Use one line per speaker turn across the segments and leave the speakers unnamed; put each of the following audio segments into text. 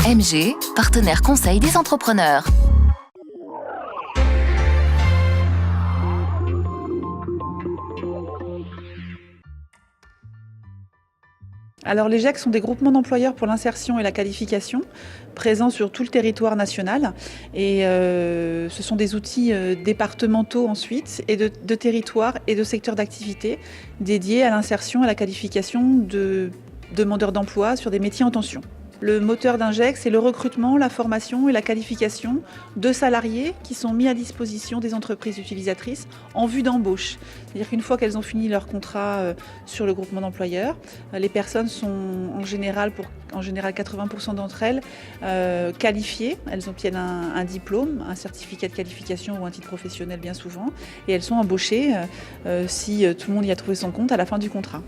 MG, partenaire conseil des entrepreneurs.
Alors les GEC sont des groupements d'employeurs pour l'insertion et la qualification, présents sur tout le territoire national. Et ce sont des outils départementaux ensuite, et de territoires et de secteurs d'activité dédiés à l'insertion et à la qualification de demandeurs d'emploi sur des métiers en tension. Le moteur d'un GEC, c'est le recrutement, la formation et la qualification de salariés qui sont mis à disposition des entreprises utilisatrices en vue d'embauche. C'est-à-dire qu'une fois qu'elles ont fini leur contrat sur le groupement d'employeurs, les personnes sont en général 80% d'entre elles qualifiées. Elles obtiennent un diplôme, un certificat de qualification ou un titre professionnel bien souvent, et elles sont embauchées si tout le monde y a trouvé son compte à la fin du contrat.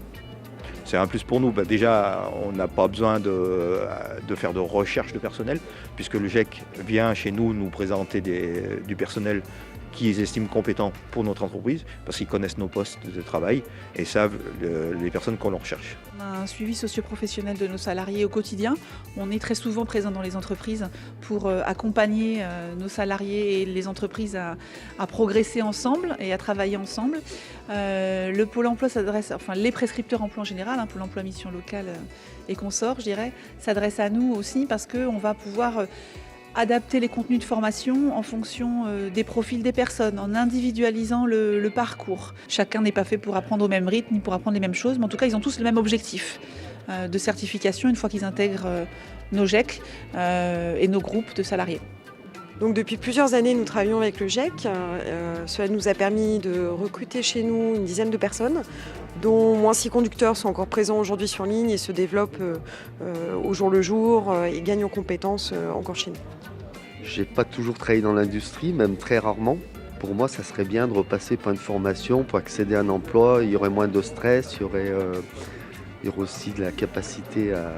C'est un plus pour nous. Déjà, on n'a pas besoin de faire de recherche de personnel, puisque le GEC vient chez nous présenter du personnel qu'ils estiment compétent pour notre entreprise, parce qu'ils connaissent nos postes de travail et savent les personnes qu'on leur recherche.
On a un suivi socio-professionnel de nos salariés au quotidien. On est très souvent présent dans les entreprises pour accompagner nos salariés et les entreprises à progresser ensemble et à travailler ensemble. Le Pôle emploi s'adresse, les prescripteurs emploi en général, Pôle emploi mission locale et consorts, je dirais, s'adresse à nous aussi parce qu'on va pouvoir adapter les contenus de formation en fonction des profils des personnes, en individualisant le parcours. Chacun n'est pas fait pour apprendre au même rythme ni pour apprendre les mêmes choses, mais en tout cas, ils ont tous le même objectif de certification une fois qu'ils intègrent nos GEC et nos groupes de salariés.
Donc depuis plusieurs années, nous travaillons avec le GEC. Cela nous a permis de recruter chez nous une dizaine de personnes, dont moins 6 conducteurs sont encore présents aujourd'hui sur ligne et se développent au jour le jour et gagnent en compétences encore chez nous.
J'ai pas toujours travaillé dans l'industrie, même très rarement. Pour moi, ça serait bien de repasser par une formation pour accéder à un emploi. Il y aurait moins de stress, il y aurait aussi de la capacité à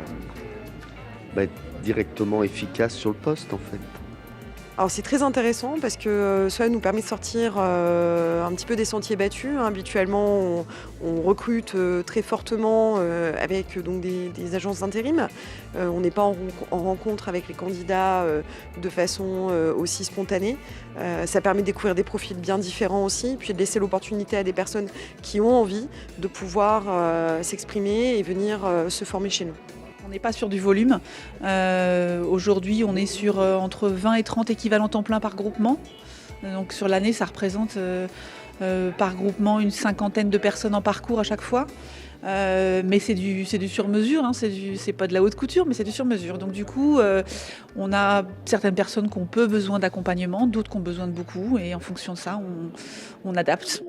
être directement efficace sur le poste en fait.
Alors c'est très intéressant parce que cela nous permet de sortir un petit peu des sentiers battus. Habituellement, on recrute très fortement avec donc des agences d'intérim. On n'est pas en rencontre avec les candidats de façon aussi spontanée. Ça permet de découvrir des profils bien différents aussi, puis de laisser l'opportunité à des personnes qui ont envie de pouvoir s'exprimer et venir se former chez nous.
On n'est pas sur du volume. Aujourd'hui, on est sur entre 20 et 30 équivalents temps plein par groupement. Donc sur l'année, ça représente par groupement une 50aine de personnes en parcours à chaque fois. Mais c'est du sur-mesure, c'est pas de la haute couture, mais c'est du sur-mesure. Donc du coup, on a certaines personnes qui ont peu besoin d'accompagnement, d'autres qui ont besoin de beaucoup, et en fonction de ça, on adapte.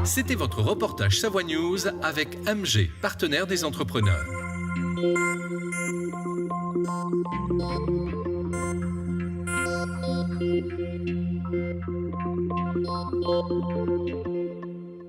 C'était votre reportage Savoie News avec MG, partenaire des entrepreneurs.